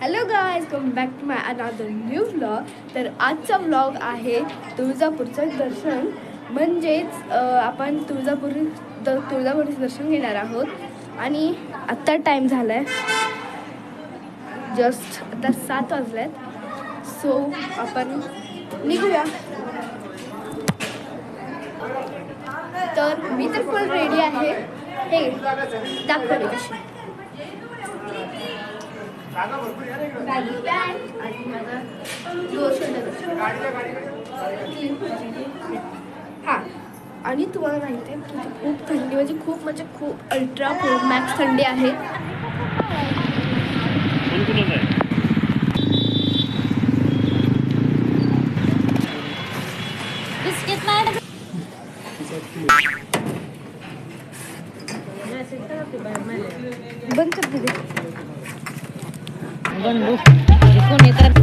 Hello guys, come back to my another new vlog. तर आजचा vlog आहे तुळजापूरचं दर्शन. म्हणजेच आपण तुळजापूरचं दर्शन घेणार आहोत. आणि आत्ता टाईम झाला आहे, जस्ट आता 7 वाजले आहेत. सो आपण निघूया. तर मी तर फुल रेडी आहे. हे दाखवले कशी हां. आणि तुम्हाला माहिती आहे की खूप थंडी म्हणजे खूप अल्ट्रा प्रो मॅक्स थंडी आहे. बंद कर दे. कोण येतात.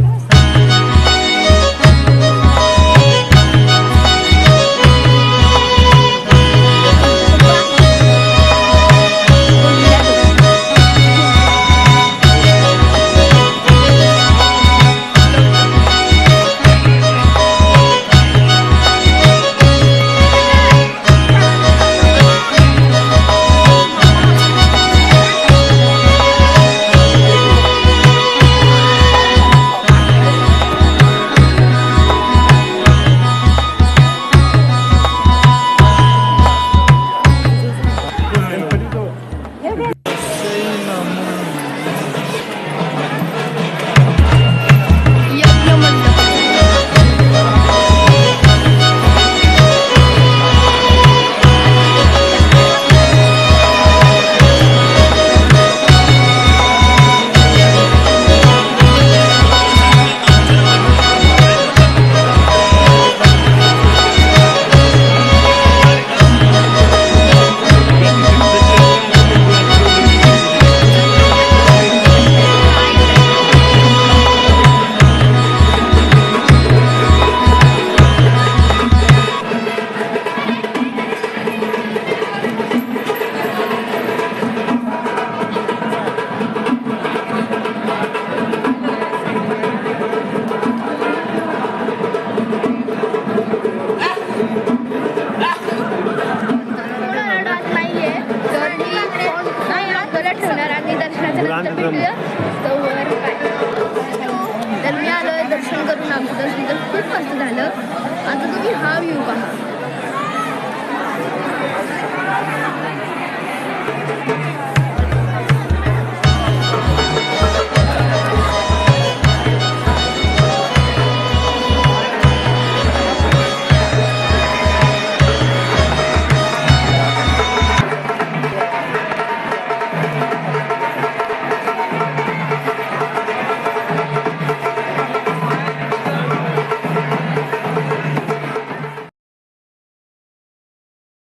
तर मी आलो आहे दर्शन करून. आमचं दर्शन तर खूप मस्त झालं. आता तुम्ही हा व्ह्यू पहा.